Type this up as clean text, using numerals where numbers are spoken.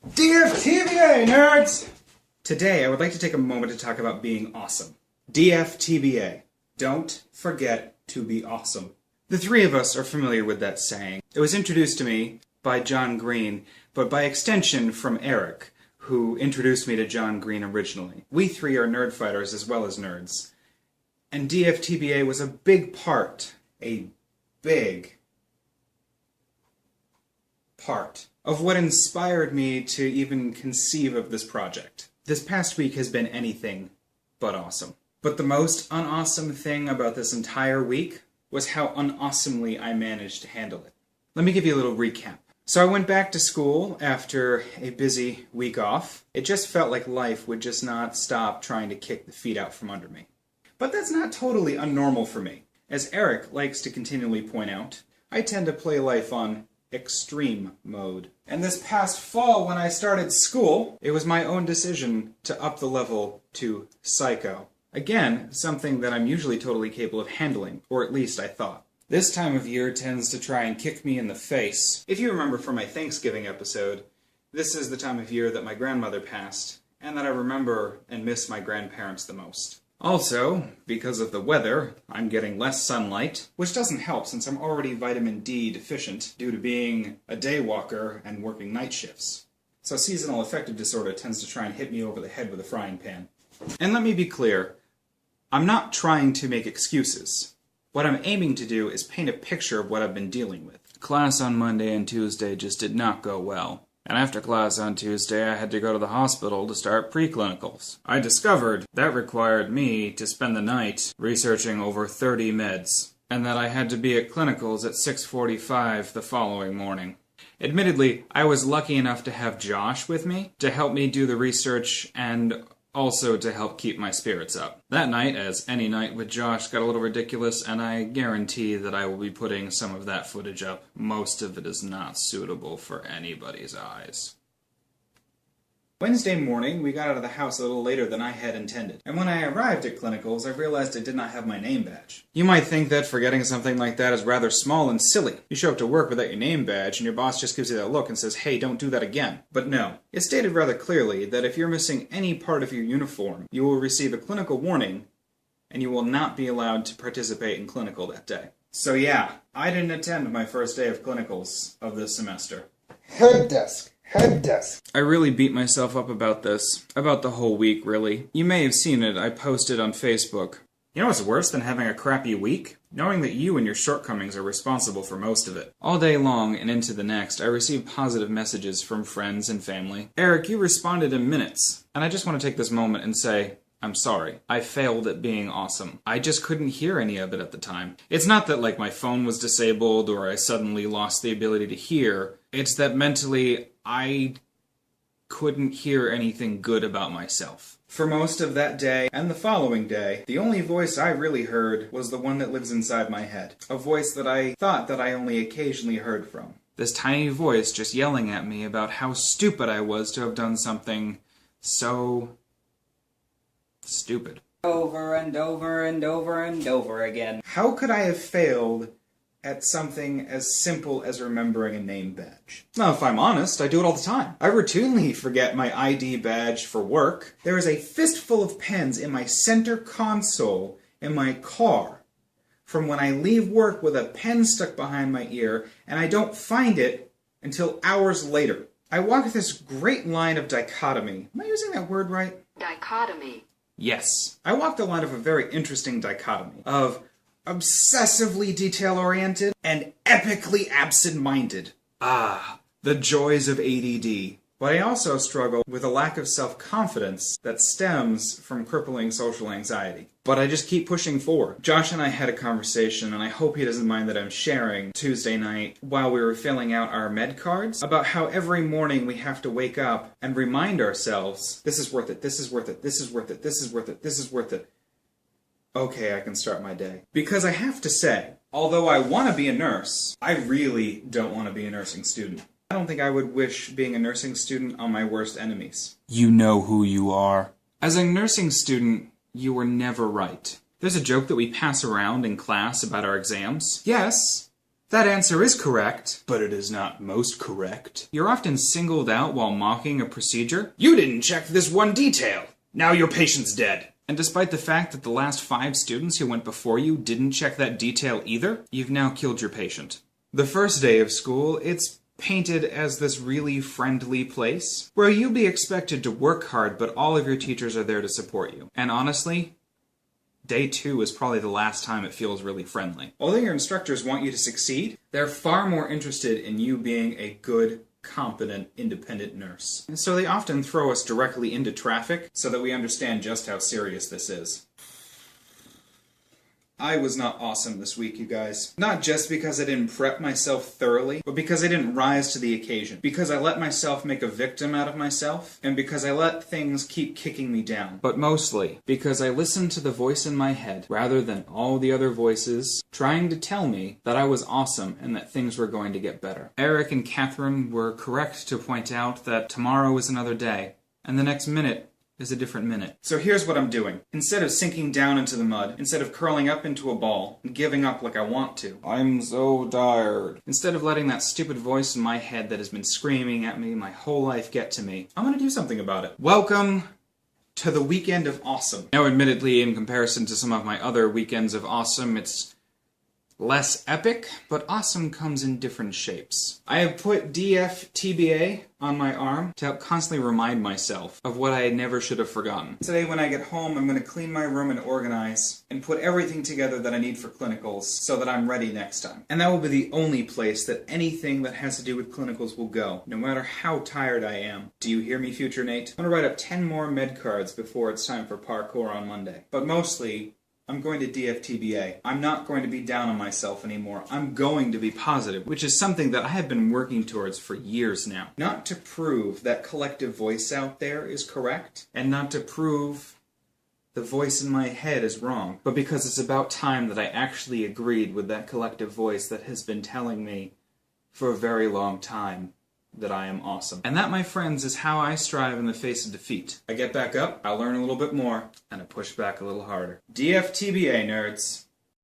DFTBA, nerds! Today, I would like to take a moment to talk about being awesome. DFTBA. Don't forget to be awesome. The three of us are familiar with that saying. It was introduced to me by John Green, but by extension from Eric, who introduced me to John Green originally. We three are nerd fighters as well as nerds. And DFTBA was a big part of what inspired me to even conceive of this project. This past week has been anything but awesome. But the most unawesome thing about this entire week was how unawesomely I managed to handle it. Let me give you a little recap. So I went back to school after a busy week off. It just felt like life would just not stop trying to kick the feet out from under me. But that's not totally unnormal for me. As Eric likes to continually point out, I tend to play life on extreme mode. And this past fall when I started school, it was my own decision to up the level to Psycho. Again, something that I'm usually totally capable of handling, or at least I thought. This time of year tends to try and kick me in the face. If you remember from my Thanksgiving episode, this is the time of year that my grandmother passed, and that I remember and miss my grandparents the most. Also, because of the weather, I'm getting less sunlight, which doesn't help since I'm already vitamin D deficient due to being a day walker and working night shifts. So seasonal affective disorder tends to try and hit me over the head with a frying pan. And let me be clear, I'm not trying to make excuses. What I'm aiming to do is paint a picture of what I've been dealing with. Class on Monday and Tuesday just did not go well. And after class on Tuesday, I had to go to the hospital to start pre-clinicals. I discovered that required me to spend the night researching over 30 meds, and that I had to be at clinicals at 6:45 the following morning. Admittedly, I was lucky enough to have Josh with me to help me do the research and also to help keep my spirits up. That night, as any night with Josh, got a little ridiculous, and I guarantee that I will be putting some of that footage up. Most of it is not suitable for anybody's eyes. Wednesday morning, we got out of the house a little later than I had intended, and when I arrived at clinicals, I realized I did not have my name badge. You might think that forgetting something like that is rather small and silly. You show up to work without your name badge, and your boss just gives you that look and says, "Hey, don't do that again." But no. It stated rather clearly that if you're missing any part of your uniform, you will receive a clinical warning, and you will not be allowed to participate in clinical that day. So yeah, I didn't attend my first day of clinicals of this semester. Head desk. I really beat myself up about this. About the whole week, really. You may have seen it. I posted on Facebook. You know what's worse than having a crappy week? Knowing that you and your shortcomings are responsible for most of it. All day long and into the next, I received positive messages from friends and family. Eric, you responded in minutes. And I just want to take this moment and say, I'm sorry. I failed at being awesome. I just couldn't hear any of it at the time. It's not that, like, my phone was disabled or I suddenly lost the ability to hear. It's that mentally, I couldn't hear anything good about myself. For most of that day and the following day, the only voice I really heard was the one that lives inside my head. A voice that I thought that I only occasionally heard from. This tiny voice just yelling at me about how stupid I was to have done something so stupid. Over and over and over and over again. How could I have failed at something as simple as remembering a name badge? Now, if I'm honest, I do it all the time. I routinely forget my ID badge for work. There is a fistful of pens in my center console in my car from when I leave work with a pen stuck behind my ear, and I don't find it until hours later. I walk this great line of dichotomy. Am I using that word right? Dichotomy. Yes. I walked the line of a very interesting dichotomy of obsessively detail-oriented and epically absent-minded. Ah, the joys of ADD. But I also struggle with a lack of self-confidence that stems from crippling social anxiety. But I just keep pushing forward. Josh and I had a conversation, and I hope he doesn't mind that I'm sharing Tuesday night while we were filling out our med cards about how every morning we have to wake up and remind ourselves, this is worth it, this is worth it, this is worth it, this is worth it, this is worth it. Okay, I can start my day. Because I have to say, although I want to be a nurse, I really don't want to be a nursing student. I don't think I would wish being a nursing student on my worst enemies. You know who you are. As a nursing student, you were never right. There's a joke that we pass around in class about our exams. Yes, That answer is correct, but it is not most correct. You're often singled out while mocking a procedure. You didn't check this one detail. Now your patient's dead. And despite the fact that the last 5 students who went before you didn't check that detail either, you've now killed your patient. The first day of school, it's painted as this really friendly place where you'll be expected to work hard, but all of your teachers are there to support you. And honestly, Day 2 is probably the last time it feels really friendly. Although your instructors want you to succeed, they're far more interested in you being a good, competent, independent nurse. And so they often throw us directly into traffic so that we understand just how serious this is. I was not awesome this week, you guys. Not just because I didn't prep myself thoroughly, but because I didn't rise to the occasion. Because I let myself make a victim out of myself, and because I let things keep kicking me down. But mostly, because I listened to the voice in my head, rather than all the other voices trying to tell me that I was awesome and that things were going to get better. Eric and Catherine were correct to point out that tomorrow is another day, and the next minute is a different minute. So here's what I'm doing. Instead of sinking down into the mud, instead of curling up into a ball and giving up like I want to, I'm so tired. Instead of letting that stupid voice in my head that has been screaming at me my whole life get to me, I'm gonna do something about it. Welcome to the weekend of awesome. Now, admittedly, in comparison to some of my other weekends of awesome, it's less epic, but awesome comes in different shapes. I have put DFTBA on my arm to help constantly remind myself of what I never should have forgotten. Today when I get home, I'm going to clean my room and organize and put everything together that I need for clinicals so that I'm ready next time. And that will be the only place that anything that has to do with clinicals will go, no matter how tired I am. Do you hear me, future Nate? I'm going to write up 10 more med cards before it's time for parkour on Monday. But mostly, I'm going to DFTBA. I'm not going to be down on myself anymore. I'm going to be positive, which is something that I have been working towards for years now. Not to prove that collective voice out there is correct, and not to prove the voice in my head is wrong, but because it's about time that I actually agreed with that collective voice that has been telling me for a very long time that I am awesome. And that, my friends, is how I strive in the face of defeat. I get back up, I learn a little bit more, and I push back a little harder. DFTBA, nerds.